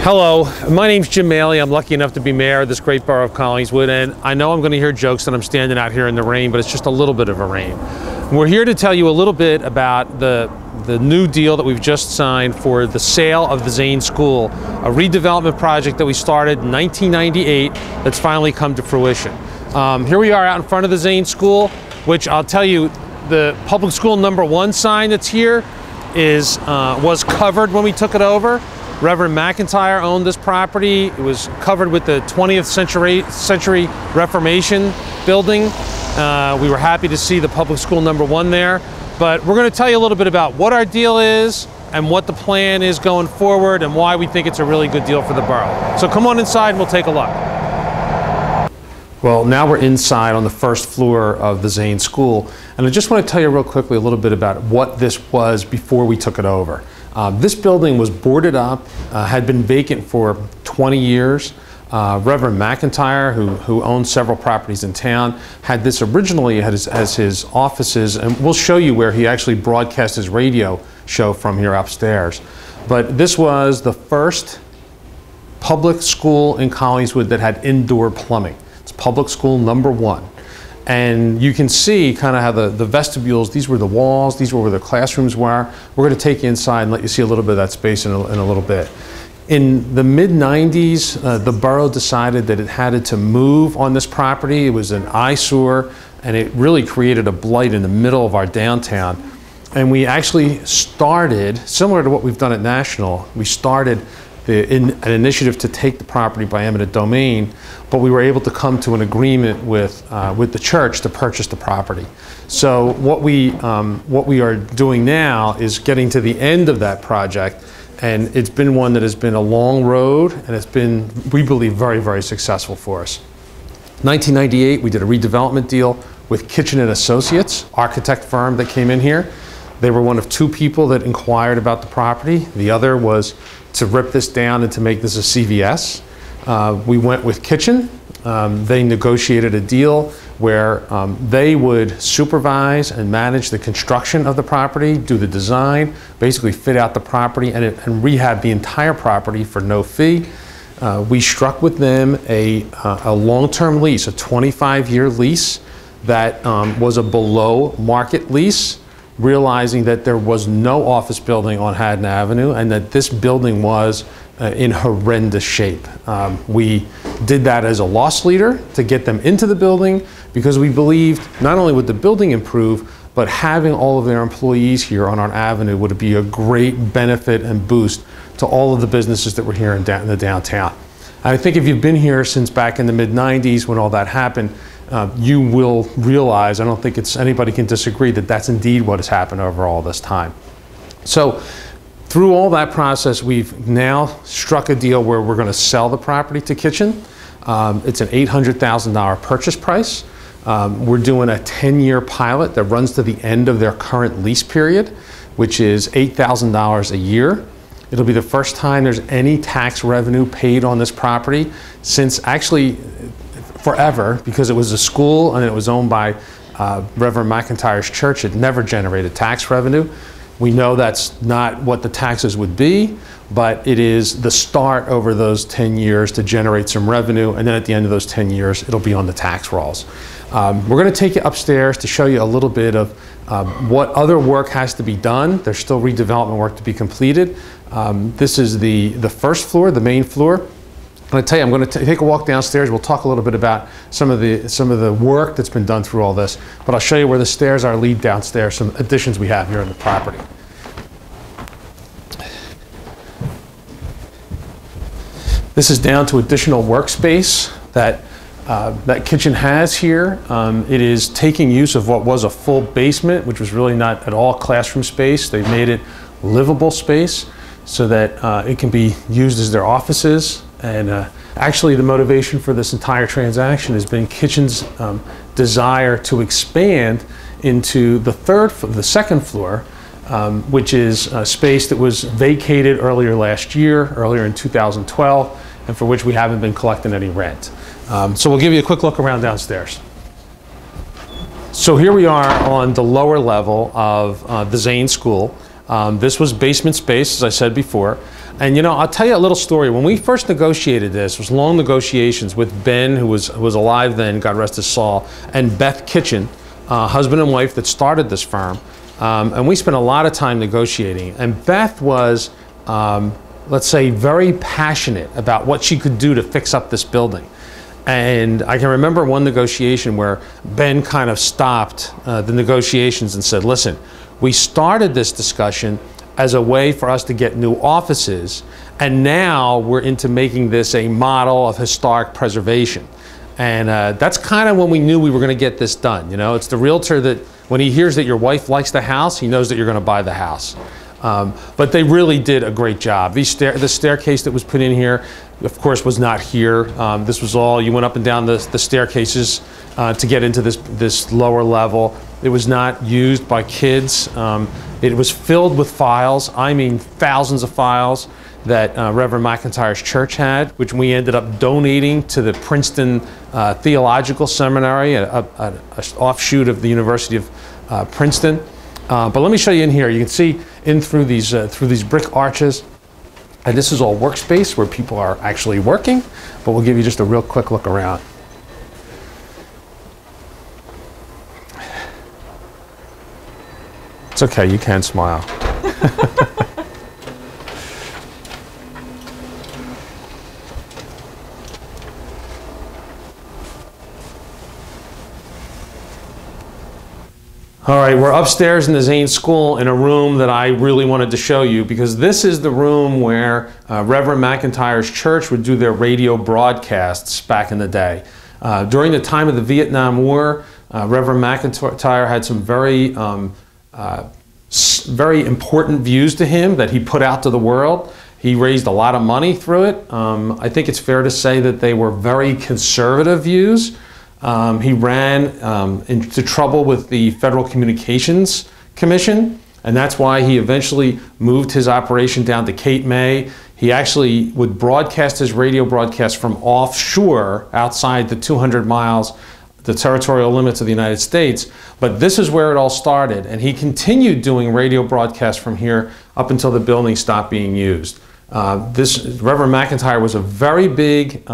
Hello, my name's Jim Maley. I'm lucky enough to be mayor of this great borough of Collingswood, and I know I'm going to hear jokes that I'm standing out here in the rain, but it's just a little bit of a rain. We're here to tell you a little bit about the new deal that we've just signed for the sale of the Zane School, a redevelopment project that we started in 1998 that's finally come to fruition. Here we are out in front of the Zane School, which I'll tell you, the public school #1 sign that's here was covered when we took it over. Reverend McIntyre owned this property. It was covered with the 20th century Reformation building. We were happy to see the public school #1 there. But we're going to tell you a little bit about what our deal is and what the plan is going forward and why we think it's a really good deal for the borough. So come on inside and we'll take a look. Well, now we're inside on the first floor of the Zane School. And I just want to tell you real quickly a little bit about what this was before we took it over. This building was boarded up, had been vacant for 20 years. Reverend McIntyre, who owned several properties in town, had this originally as his offices, and we'll show you where he actually broadcast his radio show from here upstairs. But this was the first public school in Collingswood that had indoor plumbing. It's public school #1. And you can see kind of how the vestibules, these were the walls, these were where the classrooms were. We're going to take you inside and let you see a little bit of that space in a little bit. In the mid-90s, the borough decided that it had to move on this property. It was an eyesore, and it really created a blight in the middle of our downtown. And we actually started, similar to what we've done at National, we started an initiative to take the property by eminent domain, but we were able to come to an agreement with the church to purchase the property. So what we are doing now is getting to the end of that project, and it's been one that has been a long road, and it's been, we believe, very, very successful for us. 1998, we did a redevelopment deal with Kitchen and Associates, architect firm that came in here. They were one of 2 people that inquired about the property. The other was to rip this down and to make this a CVS. We went with Kitchen. They negotiated a deal where they would supervise and manage the construction of the property, do the design, basically fit out the property and rehab the entire property for no fee. We struck with them a long-term lease, a 25-year lease that was a below market lease, realizing that there was no office building on Haddon Avenue and that this building was in horrendous shape. We did that as a loss leader to get them into the building because we believed not only would the building improve, but having all of their employees here on our avenue would be a great benefit and boost to all of the businesses that were here in the downtown. I think if you've been here since back in the mid-90s when all that happened, you will realize, I don't think anybody can disagree, that that's indeed what has happened over all this time. So through all that process, we've now struck a deal where we're going to sell the property to Kitchen. It's an $800,000 purchase price. We're doing a 10-year pilot that runs to the end of their current lease period, which is $8,000 a year. It'll be the first time there's any tax revenue paid on this property since actually forever, because it was a school and it was owned by Reverend McIntyre's church. It never generated tax revenue. We know that's not what the taxes would be, but it is the start over those 10 years to generate some revenue, and then at the end of those 10 years, it'll be on the tax rolls. We're going to take you upstairs to show you a little bit of what other work has to be done. There's still redevelopment work to be completed. This is the first floor, the main floor. I'm going to tell you, I'm going to take a walk downstairs. We'll talk a little bit about some of the work that's been done through all this, but I'll show you where the stairs are lead downstairs, some additions we have here on the property. This is down to additional workspace that Kitchen has here. It is taking use of what was a full basement, which was really not at all classroom space. They've made it livable space so that it can be used as their offices. And actually, the motivation for this entire transaction has been Kitchen's desire to expand into the second floor, which is a space that was vacated earlier last year, earlier in 2012, and for which we haven't been collecting any rent. So we'll give you a quick look around downstairs. So here we are on the lower level of the Zane School. This was basement space, as I said before. And you know, I'll tell you a little story. When we first negotiated this, it was long negotiations with Ben, who was alive then, God rest his soul, and Beth Kitchen, husband and wife that started this firm. And we spent a lot of time negotiating. And Beth was, let's say, very passionate about what she could do to fix up this building. And I can remember one negotiation where Ben kind of stopped the negotiations and said, listen, we started this discussion as a way for us to get new offices, and now we're into making this a model of historic preservation. And that's kind of when we knew we were going to get this done. You know, it's the realtor that when he hears that your wife likes the house, he knows that you're going to buy the house. But they really did a great job. The staircase that was put in here, of course, was not here. This was all, you went up and down the staircases to get into this lower level. It was not used by kids. It was filled with files, I mean thousands of files that Reverend McIntyre's church had, which we ended up donating to the Princeton Theological Seminary, an offshoot of the University of Princeton. But let me show you in here. You can see in through these brick arches. And this is all workspace where people are actually working, but we'll give you just a real quick look around. It's okay, you can smile. All right, we're upstairs in the Zane School in a room that I really wanted to show you, because this is the room where Reverend McIntyre's church would do their radio broadcasts back in the day. During the time of the Vietnam War, Reverend McIntyre had some very important views to him that he put out to the world. He raised a lot of money through it. I think it's fair to say that they were very conservative views. He ran into trouble with the Federal Communications Commission, and that's why he eventually moved his operation down to K&A. He actually would broadcast his radio broadcasts from offshore outside the 200 miles, the territorial limits of the United States. But this is where it all started, and he continued doing radio broadcasts from here up until the building stopped being used. Reverend McIntyre was a very big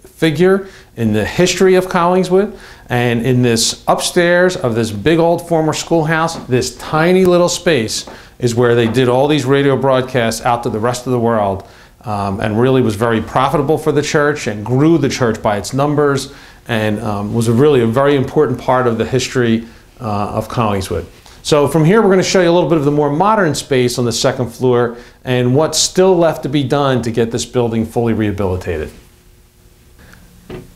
figure in the history of Collingswood, and in this upstairs of this big old former schoolhouse, this tiny little space is where they did all these radio broadcasts out to the rest of the world, and really was very profitable for the church and grew the church by its numbers, and was really a very important part of the history of Collingswood. So from here we're going to show you a little bit of the more modern space on the second floor and what's still left to be done to get this building fully rehabilitated.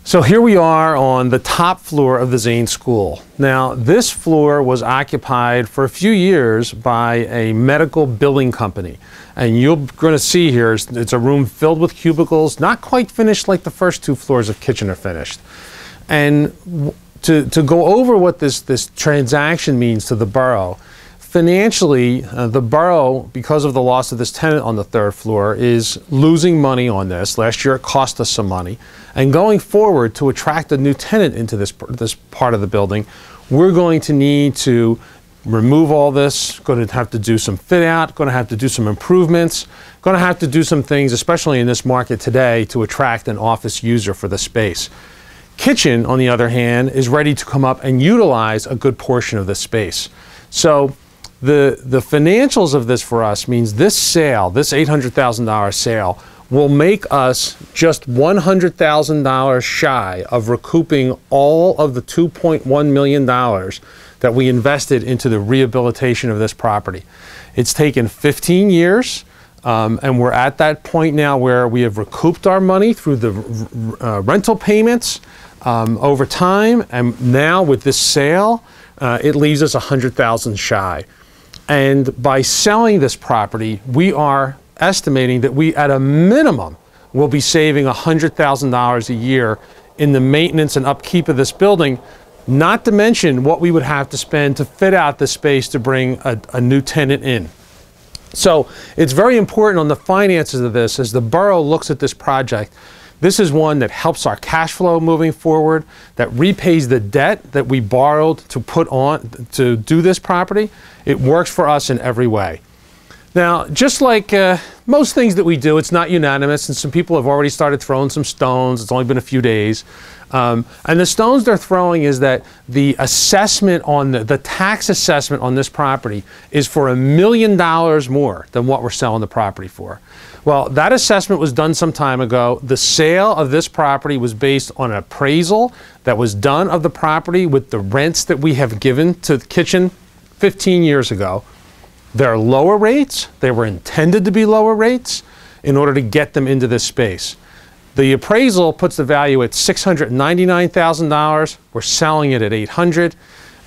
So here we are on the top floor of the Zane School. Now, this floor was occupied for a few years by a medical billing company. And you're going to see here, it's a room filled with cubicles, not quite finished like the first two floors of Kitchen are finished. And to go over what this transaction means to the borough, financially, the borough, because of the loss of this tenant on the third floor, is losing money on this. Last year it cost us some money. And going forward, to attract a new tenant into this part of the building, we're going to need to remove all this, going to have to do some fit out, going to have to do some improvements, going to have to do some things, especially in this market today, to attract an office user for the space. Kitchen, on the other hand, is ready to come up and utilize a good portion of this space. So the financials of this for us means this sale, this $800,000 sale, will make us just $100,000 shy of recouping all of the $2.1 million that we invested into the rehabilitation of this property. It's taken 15 years, and we're at that point now where we have recouped our money through the rental payments over time, and now with this sale, it leaves us $100,000 shy. And by selling this property, we are estimating that we, at a minimum, will be saving $100,000 a year in the maintenance and upkeep of this building, not to mention what we would have to spend to fit out the space to bring a new tenant in. So it's very important on the finances of this as the borough looks at this project. This is one that helps our cash flow moving forward, that repays the debt that we borrowed to put on to do this property. It works for us in every way. Now, just like most things that we do, it's not unanimous, and some people have already started throwing some stones. It's only been a few days. And the stones they're throwing is that the assessment on the tax assessment on this property is for $1 million more than what we're selling the property for. Well, that assessment was done some time ago. The sale of this property was based on an appraisal that was done of the property with the rents that we have given to the kitchen 15 years ago. They're lower rates. They were intended to be lower rates in order to get them into this space. The appraisal puts the value at $699,000. We're selling it at $800,000.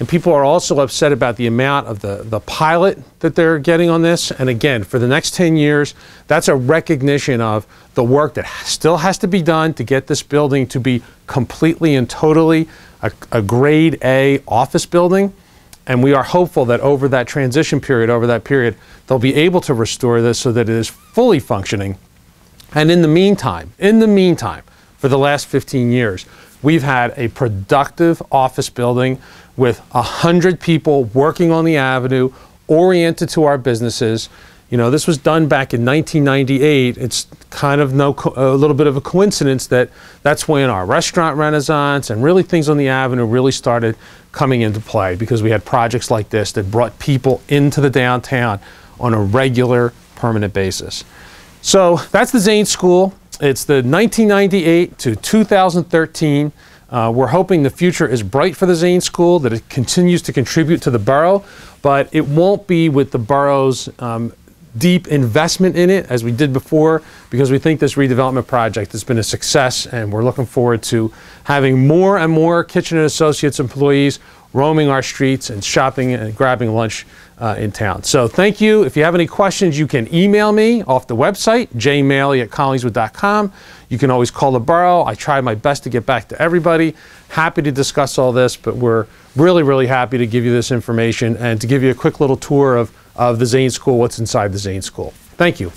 And people are also upset about the amount of the pilot that they're getting on this. And again, for the next 10 years, that's a recognition of the work that still has to be done to get this building to be completely and totally a grade A office building. And we are hopeful that over that transition period, they'll be able to restore this so that it is fully functioning. And in the meantime, for the last 15 years, we've had a productive office building with 100 people working on the avenue, oriented to our businesses. You know, this was done back in 1998. It's kind of a little bit of a coincidence that that's when our restaurant renaissance and really things on the avenue really started coming into play, because we had projects like this that brought people into the downtown on a regular, permanent basis. So that's the Zane School. It's the 1998 to 2013. We're hoping the future is bright for the Zane School, that it continues to contribute to the borough, but it won't be with the borough's deep investment in it as we did before, because we think this redevelopment project has been a success, and we're looking forward to having more and more Kitchen & Associates employees roaming our streets and shopping and grabbing lunch in town. So thank you. If you have any questions, you can email me off the website, jmaley@collingswood.com. You can always call the borough. I try my best to get back to everybody. Happy to discuss all this, but we're really, really happy to give you this information and to give you a quick little tour of the Zane School, what's inside the Zane School. Thank you.